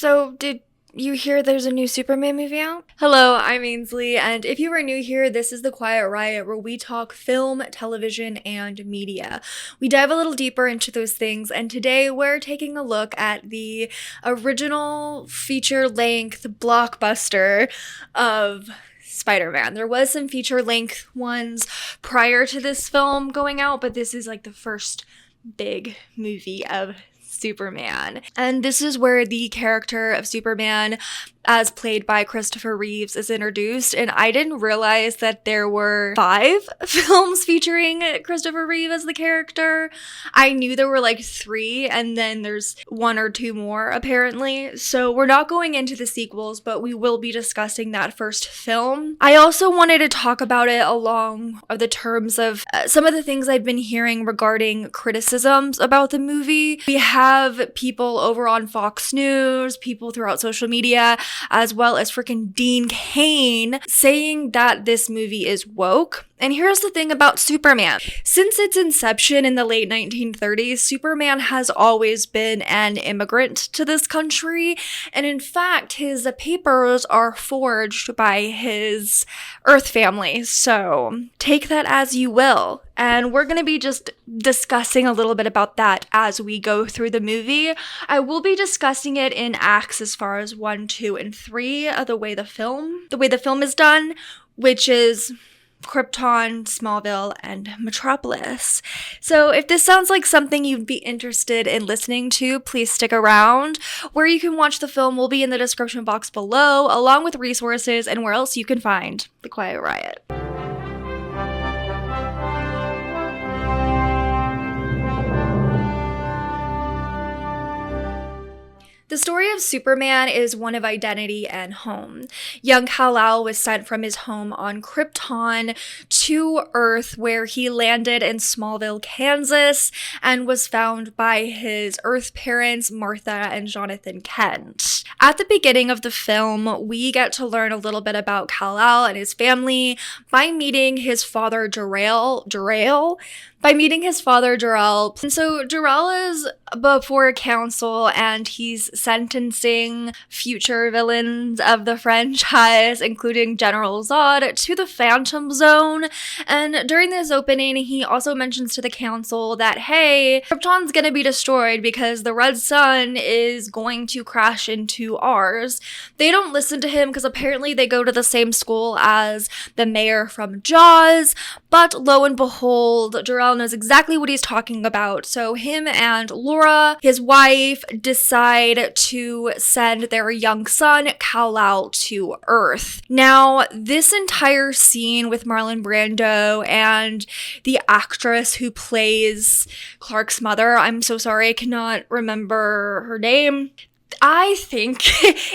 So, did you hear there's a new Superman movie out? Hello, I'm Ainsley, and if you are new here, this is the Quiet Riot, where we talk film, television, and media. We dive a little deeper into those things, and today we're taking a look at the original feature-length blockbuster of Spider-Man. There was some feature-length ones prior to this film going out, but this is like the first big movie of Superman. And this is where the character of Superman, as played by Christopher Reeves, is introduced. And I didn't realize that there were 5 films featuring Christopher Reeve as the character. I knew there were like 3, and then there's 1 or 2 more apparently. So we're not going into the sequels, but we will be discussing that first film. I also wanted to talk about it along the terms of some of the things I've been hearing regarding criticisms about the movie. We have people over on Fox News, people throughout social media, as well as freaking Dean Cain saying that this movie is woke. And here's the thing about Superman. Since its inception in the late 1930s, Superman has always been an immigrant to this country. And in fact, his papers are forged by his Earth family. So take that as you will. And we're going to be just discussing a little bit about that as we go through the movie. I will be discussing it in acts as far as 1, 2, and 3 of the way the film is done, which is Krypton, Smallville, and Metropolis. So if this sounds like something you'd be interested in listening to, please stick around. Where you can watch the film will be in the description box below, along with resources and where else you can find The Quiet Riot. The story of Superman is one of identity and home. Young Kal-El was sent from his home on Krypton to Earth, where he landed in Smallville, Kansas, and was found by his Earth parents, Martha and Jonathan Kent. At the beginning of the film, we get to learn a little bit about Kal-El and his family by meeting his father, Jor-El. And so Jor-El is before a council, and he's sentencing future villains of the franchise, including General Zod, to the Phantom Zone. And during this opening, he also mentions to the council that, hey, Krypton's gonna be destroyed because the red sun is going to crash into ours. They don't listen to him because apparently they go to the same school as the mayor from Jaws, but lo and behold, Jor-El knows exactly what he's talking about. So him and Laura, his wife, decide to send their young son, Kal-El, to Earth. Now, this entire scene with Marlon Brando and the actress who plays Clark's mother, I'm so sorry, I cannot remember her name. I think,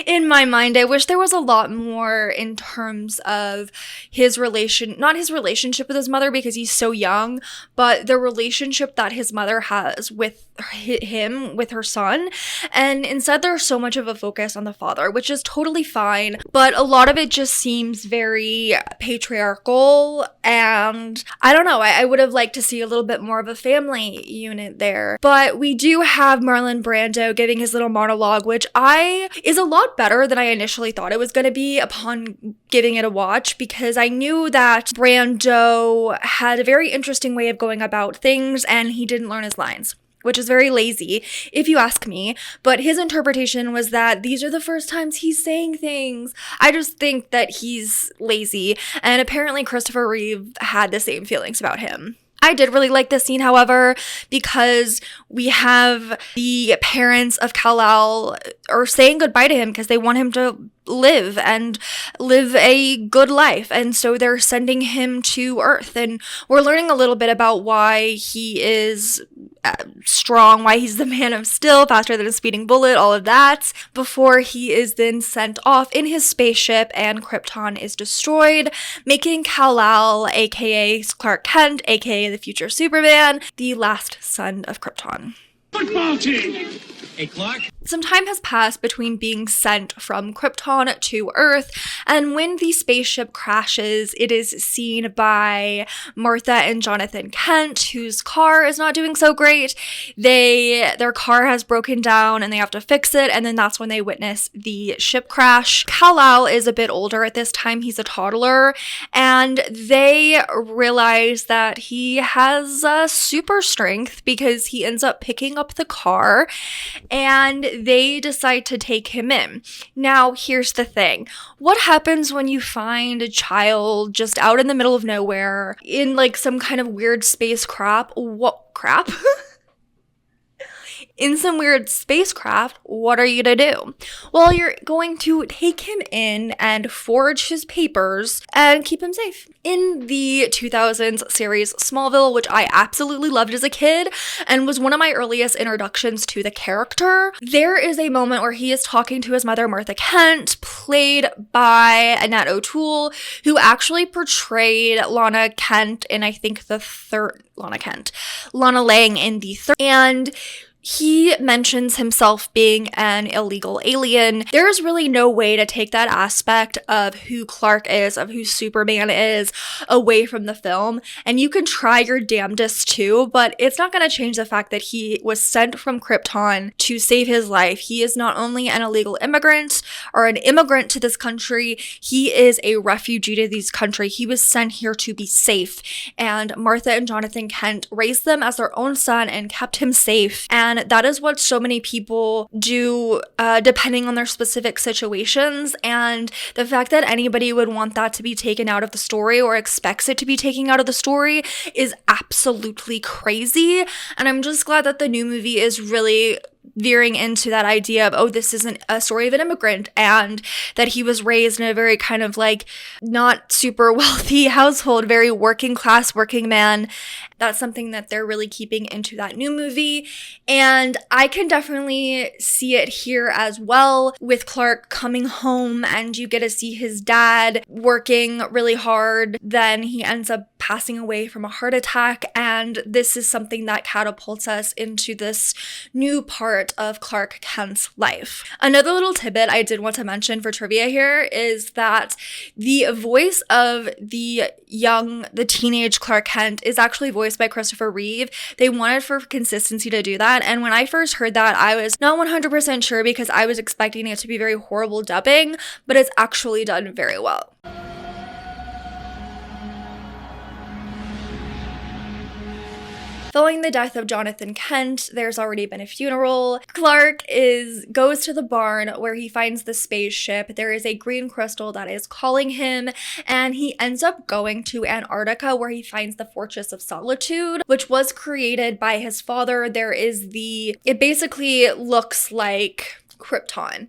in my mind, I wish there was a lot more in terms of not his relationship with his mother because he's so young, but the relationship that his mother has with him, with her son. And instead, there's so much of a focus on the father, which is totally fine, but a lot of it just seems very patriarchal, and I don't know, I would have liked to see a little bit more of a family unit there. But we do have Marlon Brando giving his little monologue, which is a lot better than I initially thought it was going to be upon giving it a watch, because I knew that Brando had a very interesting way of going about things, and he didn't learn his lines, which is very lazy, if you ask me. But his interpretation was that these are the first times he's saying things. I just think that he's lazy, and apparently Christopher Reeve had the same feelings about him. I did really like this scene, however, because we have the parents of Kal-El are saying goodbye to him because they want him to live a good life, and so they're sending him to Earth, and we're learning a little bit about why he is strong, why he's the man of steel, faster than a speeding bullet, all of that, before he is then sent off in his spaceship and Krypton is destroyed, making Kal-El, aka Clark Kent, aka the future Superman, the last son of Krypton. Football team! Hey, Clark? Some time has passed between being sent from Krypton to Earth, and when the spaceship crashes, it is seen by Martha and Jonathan Kent, whose car is not doing so great. Their car has broken down and they have to fix it, and then that's when they witness the ship crash. Kal-El is a bit older at this time, he's a toddler, and they realize that he has super strength because he ends up picking up the car, and they decide to take him in. Now, here's the thing. What happens when you find a child just out in the middle of nowhere in like some kind of weird space crap? What crap? In some weird spacecraft, what are you to do? Well, you're going to take him in and forge his papers and keep him safe. In the 2000s series Smallville, which I absolutely loved as a kid and was one of my earliest introductions to the character, there is a moment where he is talking to his mother, Martha Kent, played by Annette O'Toole, who actually portrayed Lana Kent in, I think, Lana Lang in the third. And he mentions himself being an illegal alien. There's really no way to take that aspect of who Clark is, of who Superman is, away from the film. And you can try your damnedest too, but it's not going to change the fact that he was sent from Krypton to save his life. He is not only an illegal immigrant or an immigrant to this country, he is a refugee to this country. He was sent here to be safe. And Martha and Jonathan Kent raised them as their own son and kept him safe. And that is what so many people do, depending on their specific situations. And the fact that anybody would want that to be taken out of the story or expects it to be taken out of the story is absolutely crazy. And I'm just glad that the new movie is really veering into that idea of, oh, this isn't a story of an immigrant, and that he was raised in a very kind of like not super wealthy household, very working class, working man. That's something that they're really keeping into that new movie. And I can definitely see it here as well with Clark coming home and you get to see his dad working really hard. Then he ends up passing away from a heart attack. And this is something that catapults us into this new part of Clark Kent's life. Another little tidbit I did want to mention for trivia here is that the voice of the teenage Clark Kent is actually voiced by Christopher Reeve. They wanted for consistency to do that. And when I first heard that, I was not 100% sure because I was expecting it to be very horrible dubbing, but it's actually done very well. Following the death of Jonathan Kent, there's already been a funeral. Clark goes to the barn where he finds the spaceship. There is a green crystal that is calling him, and he ends up going to Antarctica where he finds the Fortress of Solitude, which was created by his father. It basically looks like Krypton.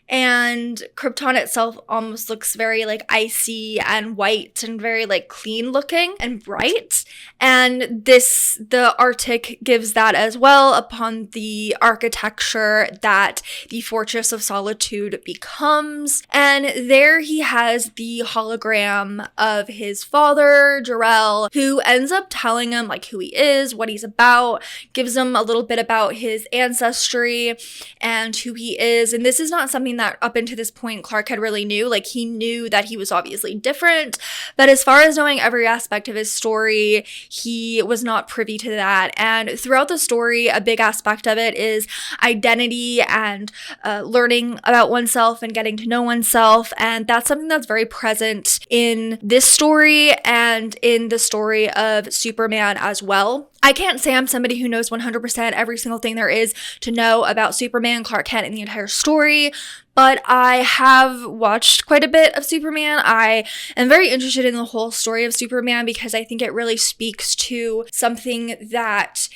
And Krypton itself almost looks very like icy and white and very like clean looking and bright. And the Arctic gives that as well upon the architecture that the Fortress of Solitude becomes. And there he has the hologram of his father, Jor-El, who ends up telling him like who he is, what he's about, gives him a little bit about his ancestry and who he is. And this is not something that up until this point Clark had really knew. Like, he knew that he was obviously different, but as far as knowing every aspect of his story, he was not privy to that. And throughout the story, a big aspect of it is identity and learning about oneself and getting to know oneself. And that's something that's very present in this story and in the story of Superman as well. I can't say I'm somebody who knows 100% every single thing there is to know about Superman, Clark Kent, and the entire story, but I have watched quite a bit of Superman. I am very interested in the whole story of Superman because I think it really speaks to something that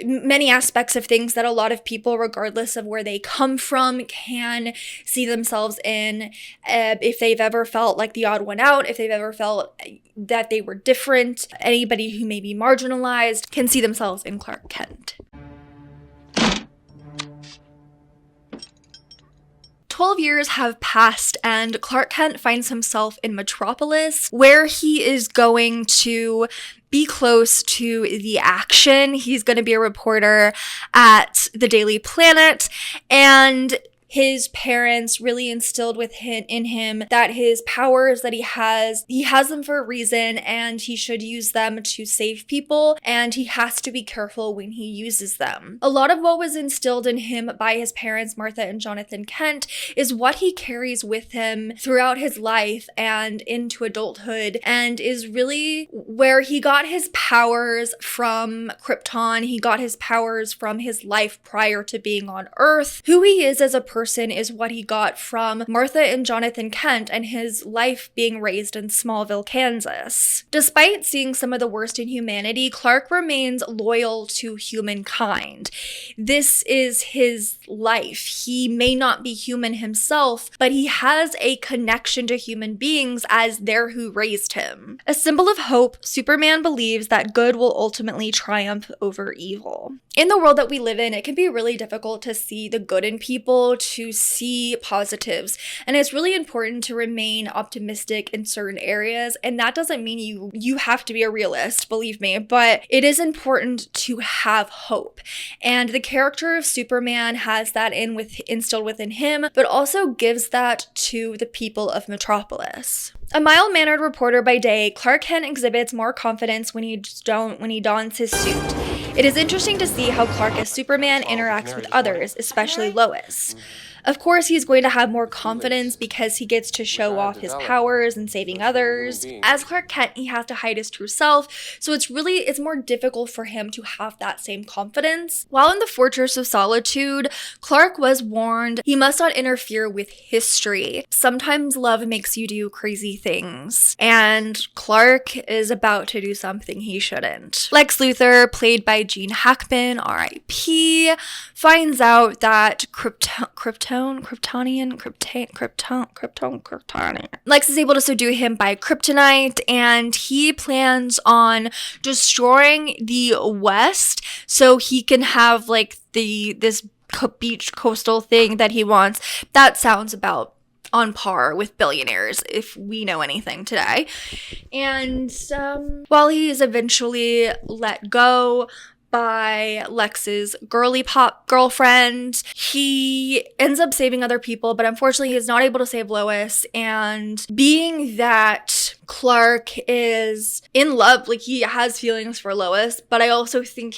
many aspects of things that a lot of people, regardless of where they come from, can see themselves in. If they've ever felt like the odd one out, if they've ever felt that they were different, anybody who may be marginalized can see themselves in Clark Kent. 12 years have passed and Clark Kent finds himself in Metropolis, where he is going to be close to the action. He's going to be a reporter at the Daily Planet, and his parents really instilled in him that his powers that he has them for a reason, and he should use them to save people, and he has to be careful when he uses them. A lot of what was instilled in him by his parents, Martha and Jonathan Kent, is what he carries with him throughout his life and into adulthood, and is really where he got his powers from Krypton. He got his powers from his life prior to being on Earth. Who he is as a person is what he got from Martha and Jonathan Kent and his life being raised in Smallville, Kansas. Despite seeing some of the worst in humanity, Clark remains loyal to humankind. This is his life. He may not be human himself, but he has a connection to human beings as they're who raised him. A symbol of hope, Superman believes that good will ultimately triumph over evil. In the world that we live in, it can be really difficult to see the good in people, to see positives. And it's really important to remain optimistic in certain areas. And that doesn't mean you have to be a realist, believe me, but it is important to have hope. And the character of Superman has that instilled within him, but also gives that to the people of Metropolis. A mild-mannered reporter by day, Clark Kent exhibits more confidence when he dons his suit. It is interesting to see how Clark as Superman interacts with others, especially Lois. Of course, he's going to have more confidence because he gets to show off his powers and saving others. As Clark Kent, he has to hide his true self, so it's more difficult for him to have that same confidence. While in the Fortress of Solitude, Clark was warned he must not interfere with history. Sometimes love makes you do crazy things, and Clark is about to do something he shouldn't. Lex Luthor, played by Gene Hackman, R.I.P., finds out that Kryptonian. Lex is able to subdue him by kryptonite, and he plans on destroying the West so he can have like this beach coastal thing that he wants. That sounds about on par with billionaires, if we know anything today. And while he is eventually let go by Lex's girly pop girlfriend, he ends up saving other people, but unfortunately he's not able to save Lois. And being that Clark is in love, like he has feelings for Lois, but I also think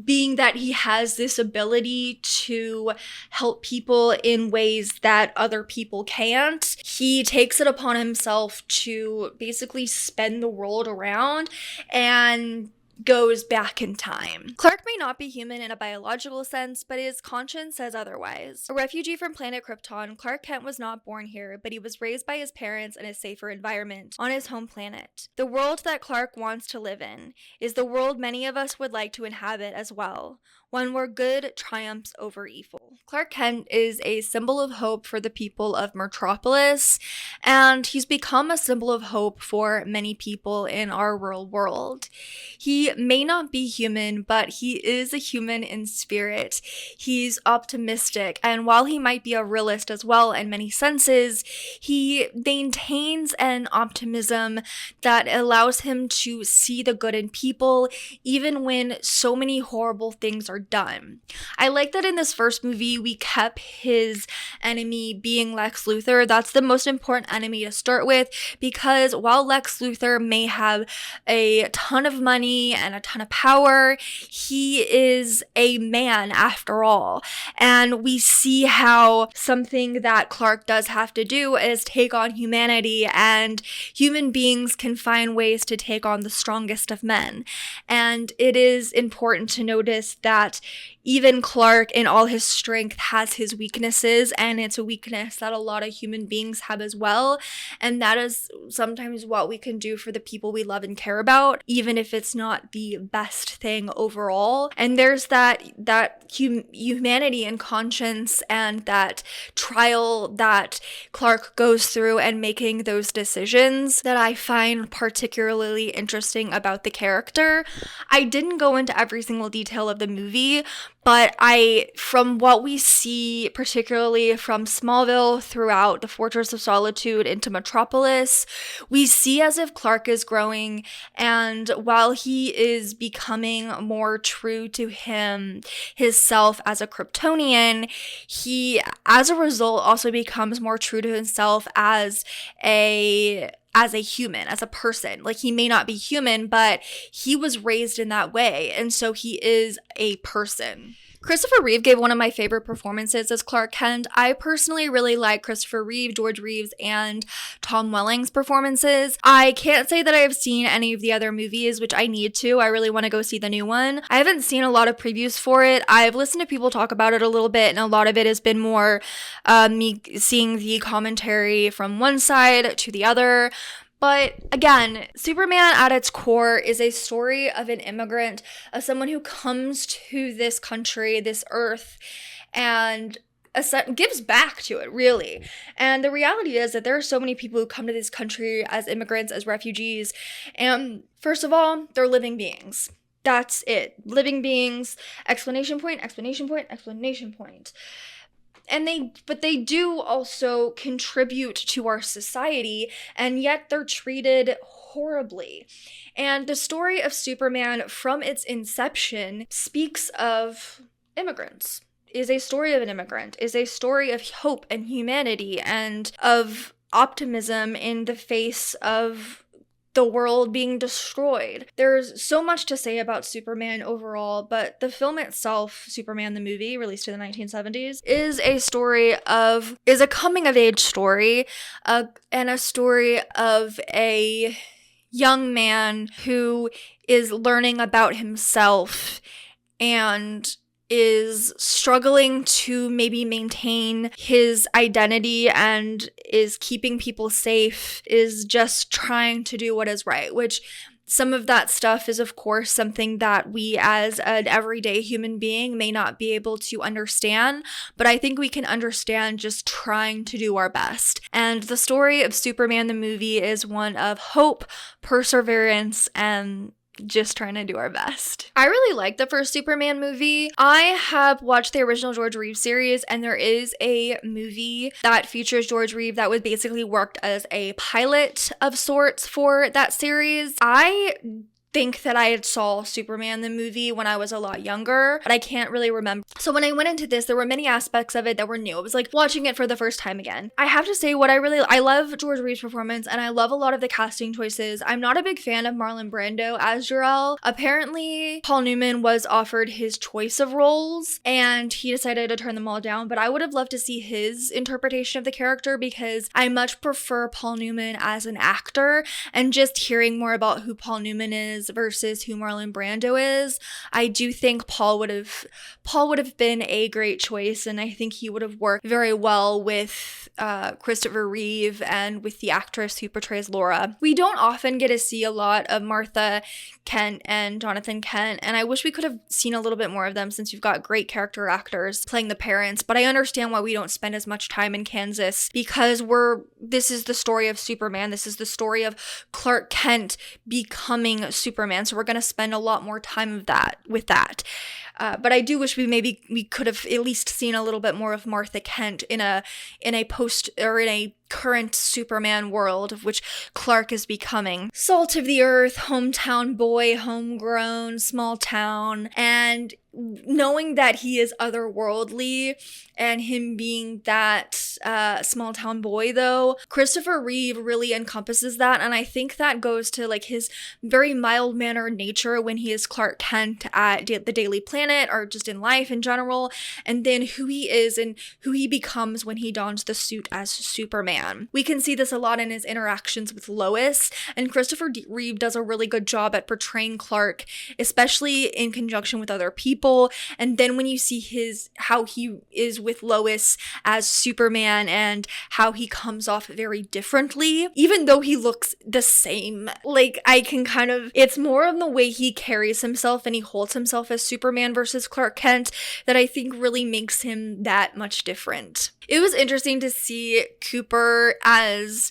being that he has this ability to help people in ways that other people can't, he takes it upon himself to basically spin the world around and goes back in time. Clark may not be human in a biological sense, but his conscience says otherwise. A refugee from planet Krypton, Clark Kent was not born here, but he was raised by his parents in a safer environment on his home planet. The world that Clark wants to live in is the world many of us would like to inhabit as well. One where good triumphs over evil. Clark Kent is a symbol of hope for the people of Metropolis, and he's become a symbol of hope for many people in our real world. He may not be human, but he is a human in spirit. He's optimistic, and while he might be a realist as well in many senses, he maintains an optimism that allows him to see the good in people, even when so many horrible things are done. I like that in this first movie we kept his enemy being Lex Luthor. That's the most important enemy to start with, because while Lex Luthor may have a ton of money and a ton of power, he is a man after all. And we see how something that Clark does have to do is take on humanity, and human beings can find ways to take on the strongest of men. And it is important to notice that even Clark, in all his strength, has his weaknesses, and it's a weakness that a lot of human beings have as well. And that is sometimes what we can do for the people we love and care about, even if it's not the best thing overall. And there's that humanity and conscience and that trial that Clark goes through and making those decisions that I find particularly interesting about the character. I didn't go into every single detail of the movie, But from what we see, particularly from Smallville throughout the Fortress of Solitude into Metropolis, we see as if Clark is growing, and while he is becoming more true to his self as a Kryptonian, he, as a result, also becomes more true to himself as a human, as a person. Like, he may not be human, but he was raised in that way, and so he is a person. Christopher Reeve gave one of my favorite performances as Clark Kent. I personally really like Christopher Reeve, George Reeves, and Tom Welling's performances. I can't say that I have seen any of the other movies, which I need to. I really want to go see the new one. I haven't seen a lot of previews for it. I've listened to people talk about it a little bit, and a lot of it has been more me seeing the commentary from one side to the other. But again, Superman at its core is a story of an immigrant, of someone who comes to this country, this earth, and gives back to it, really. And the reality is that there are so many people who come to this country as immigrants, as refugees, and first of all, they're living beings. That's it. Living beings, exclamation point, exclamation point, exclamation point. But they do also contribute to our society, and yet they're treated horribly. And the story of Superman from its inception speaks of immigrants, is a story of an immigrant, is a story of hope and humanity and of optimism in the face of the world being destroyed. There's so much to say about Superman overall, but the film itself, Superman the movie, released in the 1970s, is a coming-of-age story, and a story of a young man who is learning about himself and is struggling to maybe maintain his identity and is keeping people safe, is just trying to do what is right, which some of that stuff is, of course, something that we as an everyday human being may not be able to understand, but I think we can understand just trying to do our best. And the story of Superman the movie is one of hope, perseverance, and just trying to do our best. I really like the first Superman movie. I have watched the original George Reeve series, and there is a movie that features George Reeve that was basically worked as a pilot of sorts for that series. I think that I had saw Superman the movie when I was a lot younger, but I can't really remember. So when I went into this, there were many aspects of it that were new. It was like watching it for the first time again. I have to say I love George Reeve's performance, and I love a lot of the casting choices. I'm not a big fan of Marlon Brando as Jor-El. Apparently, Paul Newman was offered his choice of roles, and he decided to turn them all down, but I would have loved to see his interpretation of the character because I much prefer Paul Newman as an actor, and just hearing more about who Paul Newman is versus who Marlon Brando is, I do think Paul would have been a great choice, and I think he would have worked very well with Christopher Reeve and with the actress who portrays Laura. We don't often get to see a lot of Martha Kent and Jonathan Kent, and I wish we could have seen a little bit more of them since you've got great character actors playing the parents, but I understand why we don't spend as much time in Kansas because this is the story of Superman. This is the story of Clark Kent becoming Superman, so we're going to spend a lot more time with that. But I do wish we could have at least seen a little bit more of Martha Kent in a post or in a current Superman world of which Clark is becoming. Salt of the earth, hometown boy, homegrown, small town, and knowing that he is otherworldly and him being that small town boy, though, Christopher Reeve really encompasses that, and I think that goes to like his very mild-mannered nature when he is Clark Kent at the Daily Planet or just in life in general, and then who he is and who he becomes when he dons the suit as Superman. We can see this a lot in his interactions with Lois, and Christopher Reeve does a really good job at portraying Clark, especially in conjunction with other people, and then when you see how he is with Lois as Superman and how he comes off very differently, even though he looks the same. Like, it's more of the way he carries himself and he holds himself as Superman versus Clark Kent that I think really makes him that much different. It was interesting to see Cooper as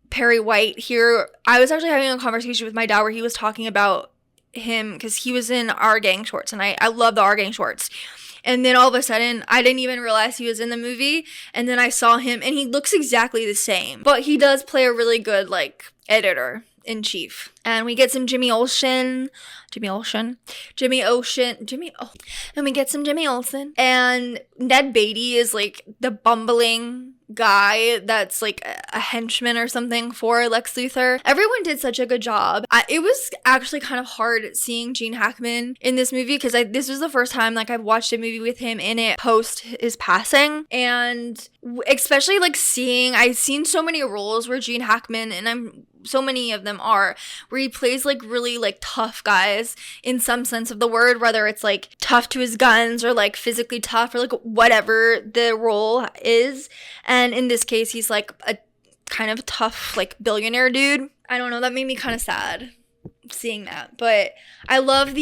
Perry White here. I was actually having a conversation with my dad where he was talking about him because he was in Our Gang Shorts, and I love the Our Gang Shorts. And then all of a sudden, I didn't even realize he was in the movie. And then I saw him, and he looks exactly the same. But he does play a really good, like, editor-in-chief. And we get some Jimmy Olsen. And we get some Jimmy Olsen. And Ned Beatty is, like, the bumbling guy that's like a henchman or something for Lex Luthor. Everyone did such a good job. It was actually kind of hard seeing Gene Hackman in this movie because this was the first time like I've watched a movie with him in it post his passing, and especially like I've seen so many roles where Gene Hackman, and so many of them are, where he plays like really like tough guys in some sense of the word, whether it's like tough to his guns or like physically tough or like whatever the role is. And in this case, he's like a kind of tough like billionaire dude. I don't know, that made me kind of sad seeing that. But I love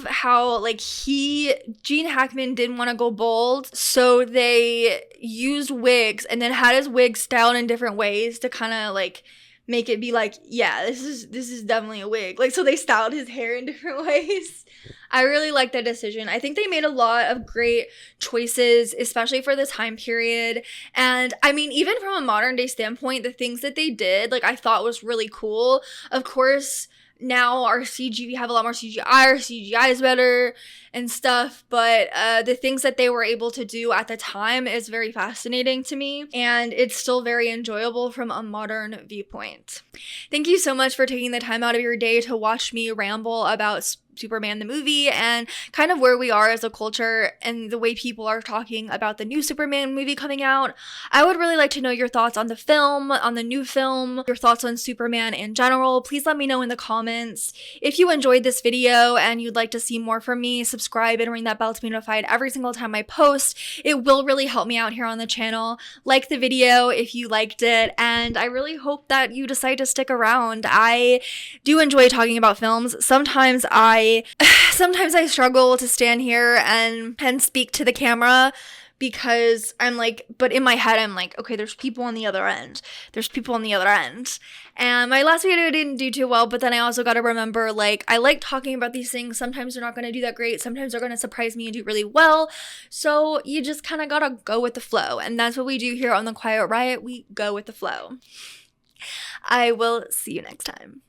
how like Gene Hackman didn't want to go bald, so they used wigs and then had his wig styled in different ways to kind of like make it be like, yeah, this is definitely a wig. Like, so they styled his hair in different ways. I really like that decision. I think they made a lot of great choices, especially for the time period. And I mean, even from a modern day standpoint, the things that they did, like, I thought was really cool. Of course, now we have a lot more CGI, our CGI is better and stuff, but the things that they were able to do at the time is very fascinating to me, and it's still very enjoyable from a modern viewpoint. Thank you so much for taking the time out of your day to watch me ramble about Superman the movie and kind of where we are as a culture and the way people are talking about the new Superman movie coming out. I would really like to know your thoughts on the film, on the new film, your thoughts on Superman in general. Please let me know in the comments. If you enjoyed this video and you'd like to see more from me, subscribe and ring that bell to be notified every single time I post. It will really help me out here on the channel. Like the video if you liked it, and I really hope that you decide to stick around. I do enjoy talking about films. Sometimes I struggle to stand here and speak to the camera because I'm like, but in my head I'm like, okay, there's people on the other end. And my last video didn't do too well, but then I also got to remember, like, I like talking about these things. Sometimes they're not going to do that great. Sometimes they're going to surprise me and do really well. So you just kind of got to go with the flow. And that's what we do here on the Quiet Riot. We go with the flow. I will see you next time.